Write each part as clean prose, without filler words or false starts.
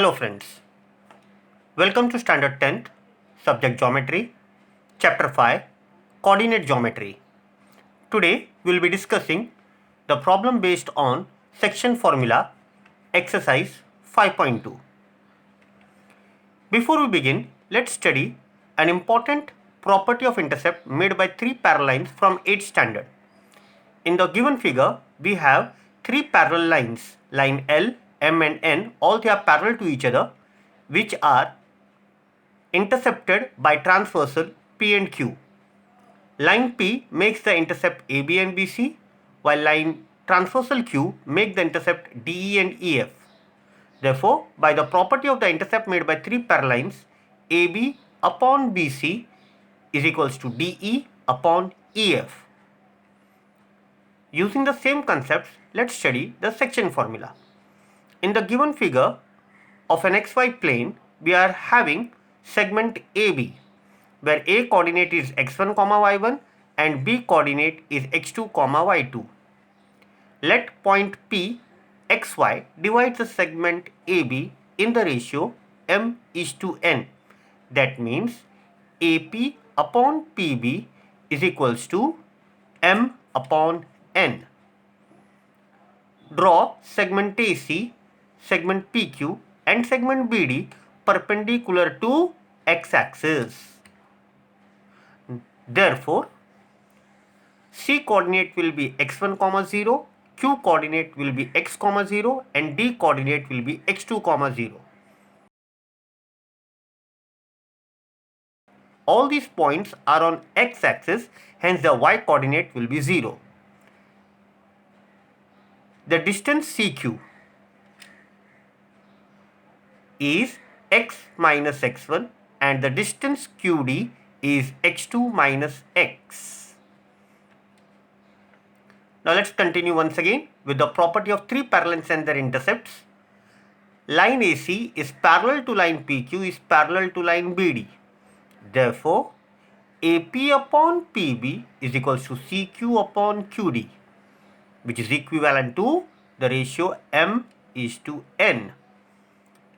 Hello friends, welcome to Standard 10th, Subject Geometry, Chapter 5, Coordinate Geometry. Today we will be discussing the problem based on section formula, exercise 5.2. Before we begin, let's study an important property of intercept made by three parallel lines from 8th standard. In the given figure, we have three parallel lines, line L, M and N, all they are parallel to each other, which are intercepted by transversal P and Q. Line P makes the intercept AB and BC, while line transversal Q makes the intercept DE and EF. Therefore, by the property of the intercept made by three parallel lines, AB upon BC is equals to DE upon EF. Using the same concepts, let's study the section formula. In the given figure of an xy plane, we are having segment AB, where A coordinate is x1, y1 and B coordinate is x2, y2. Let point P xy divide the segment AB in the ratio m:n. That means AP upon PB is equals to m upon n. Draw segment AC, segment PQ and segment BD perpendicular to x-axis. Therefore, C coordinate will be x1, 0, Q coordinate will be x, 0 and D coordinate will be x2, 0. All these points are on x-axis, hence the y coordinate will be 0. The distance CQ is x minus x1 and the distance QD is x2 minus x. Now let's continue once again with the property of three parallels and their intercepts. Line AC is parallel to line PQ is parallel to line BD. Therefore, AP upon PB is equals to CQ upon QD, which is equivalent to the ratio m:n.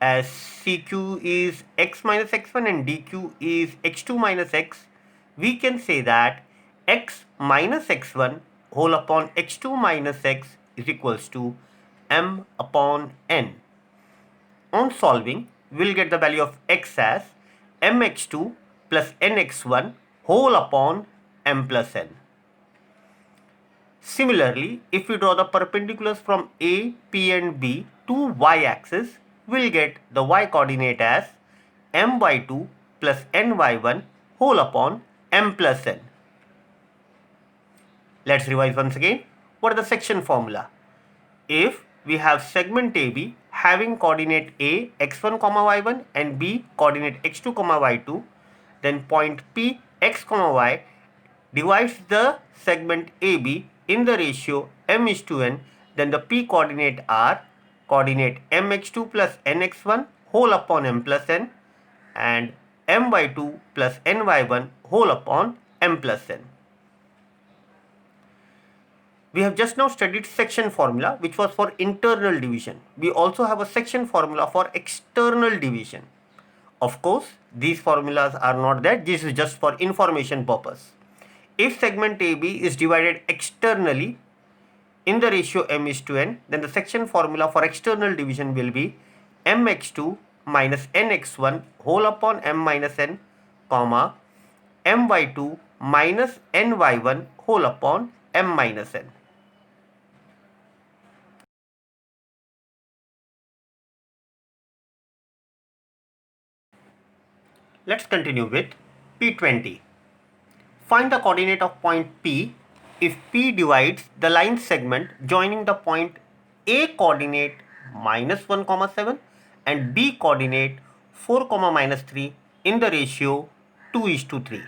As CQ is x minus x1 and DQ is x2 minus x, we can say that x minus x1 whole upon x2 minus x is equals to m upon n. On solving, we will get the value of x as mx2 plus nx1 whole upon m plus n. Similarly, if we draw the perpendiculars from A, P and B to y-axis, we will get the y coordinate as my2 plus ny1 whole upon m plus n. Let's revise once again. What is the section formula? If we have segment AB having coordinate A x1, y1 and B coordinate x2, y2, then point P x, y divides the segment AB in the ratio m:n, then the P coordinate are coordinate mx2 plus nx1 whole upon m plus n and my2 plus ny1 whole upon m plus n. We have just now studied section formula, which was for internal division. We also have a section formula for external division. Of course, these formulas are not there. This is just for information purpose. If segment AB is divided externally in the ratio m:n, then the section formula for external division will be mx2 minus nx1 whole upon m minus n, comma, my2 minus ny1 whole upon m minus n. Let's continue with P20. Find the coordinate of point P if P divides the line segment joining the point A coordinate minus 1, 7 and B coordinate 4, minus 3 in the ratio 2:3.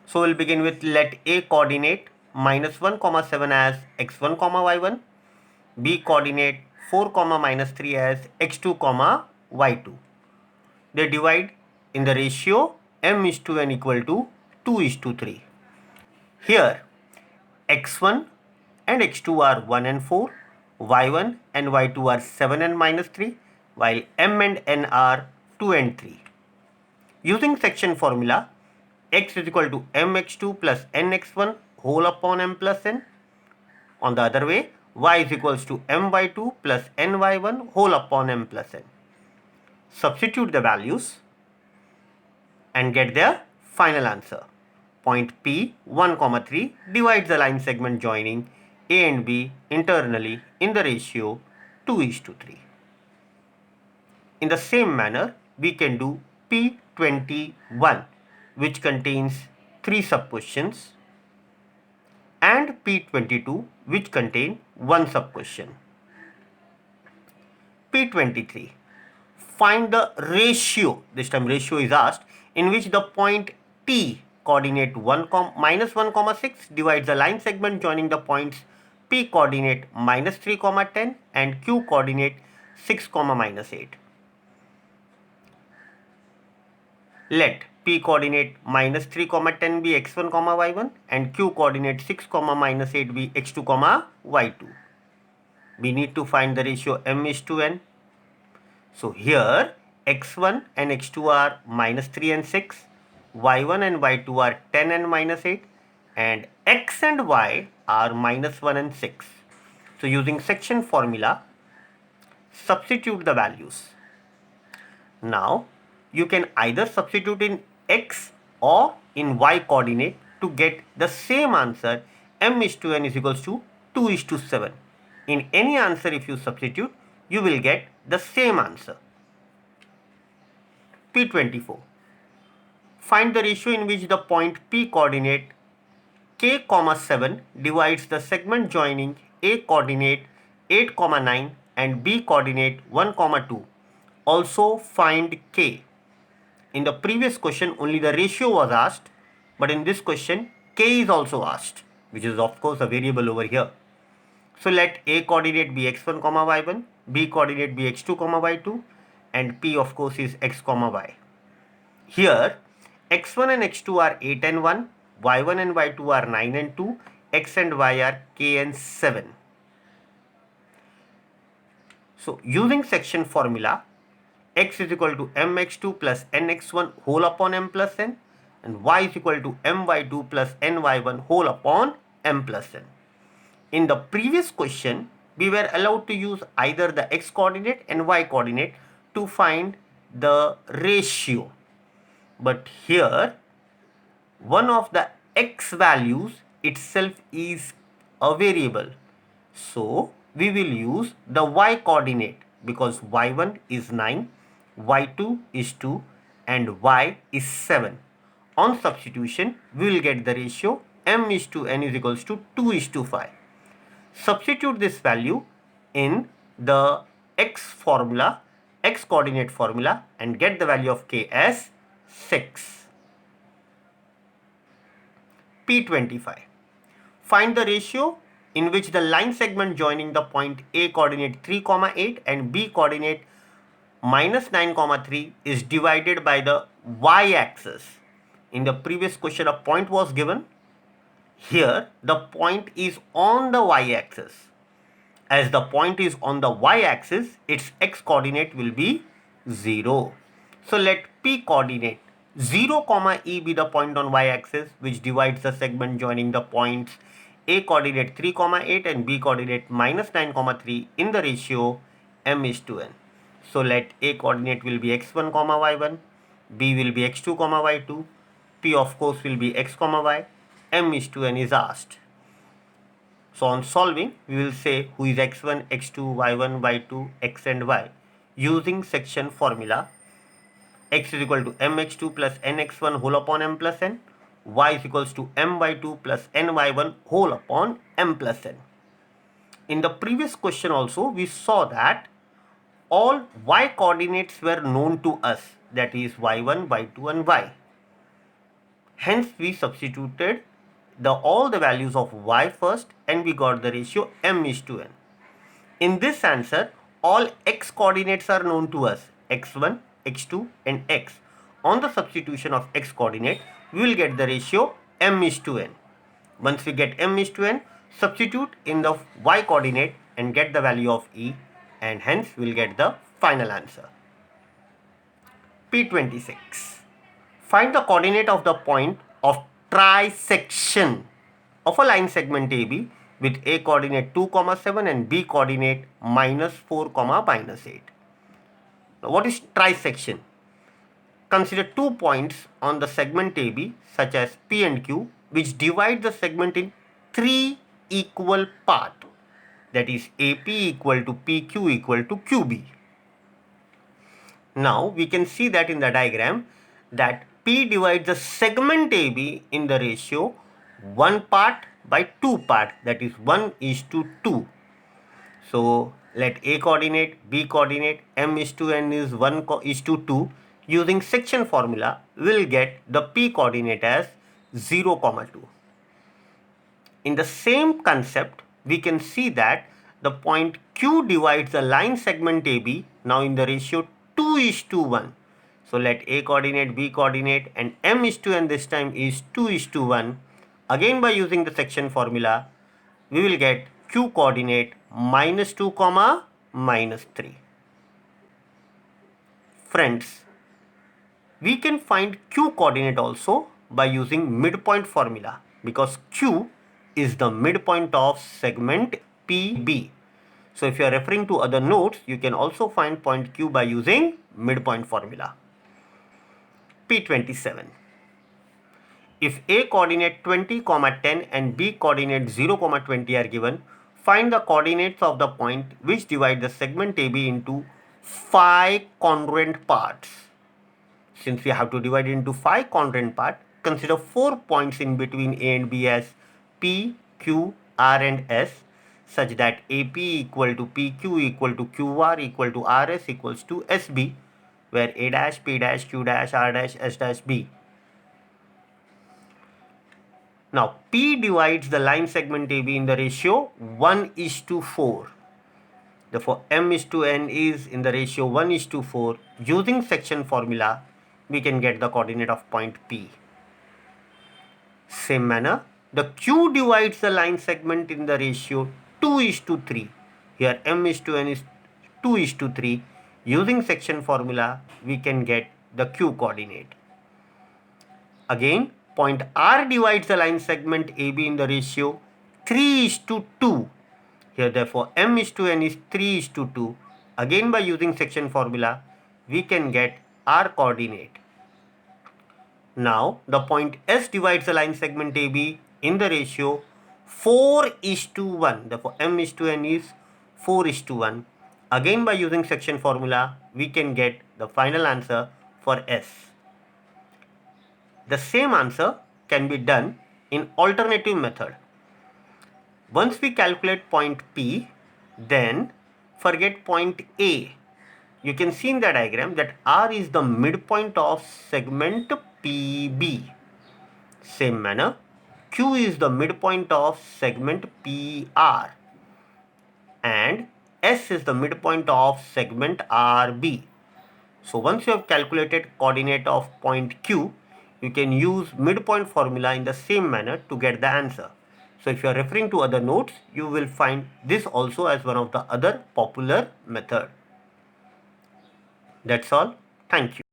So we'll begin with let A coordinate minus 1, 7 as x1, y1, B coordinate 4, minus 3 as x2, y2. They divide in the ratio m:n equal to 2:3. Here x1 and x2 are 1 and 4, y1 and y2 are 7 and minus 3, while m and n are 2 and 3. Using section formula, x is equal to mx2 plus nx1 whole upon m plus n. On the other way, y is equals to my2 plus ny1 whole upon m plus n. Substitute the values and get their final answer. Point P 1, 3 divides the line segment joining A and B internally in the ratio 2:3. In the same manner, we can do P21, which contains 3 sub-questions, and P22, which contain 1 sub-question. P23. Find the ratio, this time ratio is asked, in which the point T coordinate minus 1, 6 divides the line segment joining the points P coordinate minus 3, 10 and Q coordinate 6, minus 8. Let P coordinate minus 3, 10 be x1, y1 and Q coordinate 6, minus 8 be x2, y2. We need to find the ratio m is to n. So here x1 and x2 are minus 3 and 6, y1 and y2 are 10 and minus 8 and x and y are minus 1 and 6. So using section formula, substitute the values. Now you can either substitute in x or in y coordinate to get the same answer. M is to n is equals to 2:7. In any answer, if you substitute, you will get the same answer. P24. Find the ratio in which the point P coordinate k, 7 divides the segment joining A coordinate 8, 9 and B coordinate 1, 2. Also find k. In the previous question, only the ratio was asked, but in this question, k is also asked, which is of course a variable over here. So let A coordinate be x1, y1, B coordinate be x2, y2, and P of course is x, y. Here, x1 and x2 are 8 and 1, y1 and y2 are 9 and 2, x and y are k and 7. So using section formula, x is equal to mx2 plus nx1 whole upon m plus n and y is equal to my2 plus ny1 whole upon m plus n. In the previous question, we were allowed to use either the x coordinate and y coordinate to find the ratio. But here, one of the x values itself is a variable. So we will use the y coordinate because y1 is 9, y2 is 2 and y is 7. On substitution, we will get the ratio m is to n is equals to 2:5. Substitute this value in the x formula, x coordinate formula and get the value of k as 6. P25. Find the ratio in which the line segment joining the point A coordinate 3, 8 and B coordinate minus 9, 3 is divided by the y-axis. In the previous question, a point was given. Here, the point is on the y-axis. As the point is on the y-axis, its x-coordinate will be 0. So let P coordinate 0, E be the point on y-axis which divides the segment joining the points A coordinate 3, 8 and B coordinate minus 9, 3 in the ratio m is to n. So let A coordinate will be x1, y1, B will be x2, y2, P of course will be x, y, m is to n is asked. So on solving, we will say who is x1, x2, y1, y2, x and y. Using section formula, x is equal to mx2 plus nx1 whole upon m plus n, y is equals to my2 plus ny1 whole upon m plus n. In the previous question also, we saw that all y coordinates were known to us, that is y1, y2 and y. Hence, we substituted all the values of y first and we got the ratio m is to n. In this answer, all x coordinates are known to us, x1, x2 and x. On the substitution of x coordinate, we will get the ratio m is to n. Once we get m is to n, substitute in the y coordinate and get the value of e and hence we will get the final answer. P26. Find the coordinate of the point of trisection of a line segment AB with A coordinate 2, 7 and B coordinate -4, -8. Now, what is trisection? Consider 2 points on the segment AB such as P and Q, which divide the segment in 3 equal parts, that is AP equal to PQ equal to QB. Now we can see that in the diagram that P divides the segment AB in the ratio 1 part by 2 part, that is 1:2. So let A coordinate, B coordinate, M:2N is 1:2. Using section formula, we'll get the P coordinate as 0, 2. In the same concept, we can see that the point Q divides the line segment AB now in the ratio 2:1. So let A coordinate, B coordinate and M:2N this time is 2:1. Again by using the section formula, we will get Q coordinate -2, -3. Friends, we can find Q coordinate also by using midpoint formula, because Q is the midpoint of segment PB. So if you are referring to other notes, you can also find point Q by using midpoint formula. P27. If A coordinate 20, 10 and B coordinate 0, 20 are given, find the coordinates of the point which divide the segment AB into 5 congruent parts. Since we have to divide it into 5 congruent parts, consider 4 points in between A and B as P, Q, R and S, such that AP equal to PQ equal to QR equal to RS equals to SB, where A dash, P dash, Q dash, R dash, S dash, B. Now P divides the line segment AB in the ratio 1:4. Therefore M:2N is in the ratio 1:4. Using section formula, we can get the coordinate of point P. Same manner, the Q divides the line segment in the ratio 2:3. Here M:2N is 2:3. Using section formula, we can get the Q coordinate. Again, point R divides the line segment AB in the ratio 3:2. Here therefore M:2N is 3:2. Again by using section formula, we can get R coordinate. Now the point S divides the line segment AB in the ratio 4:1. Therefore M:2N is 4:1. Again by using section formula, we can get the final answer for S. The same answer can be done in alternative method. Once we calculate point P, then forget point A. You can see in the diagram that R is the midpoint of segment PB. Same manner, Q is the midpoint of segment PR and S is the midpoint of segment RB. So once you have calculated coordinate of point Q, you can use midpoint formula in the same manner to get the answer. So if you are referring to other notes, you will find this also as one of the other popular method. That's all. Thank you.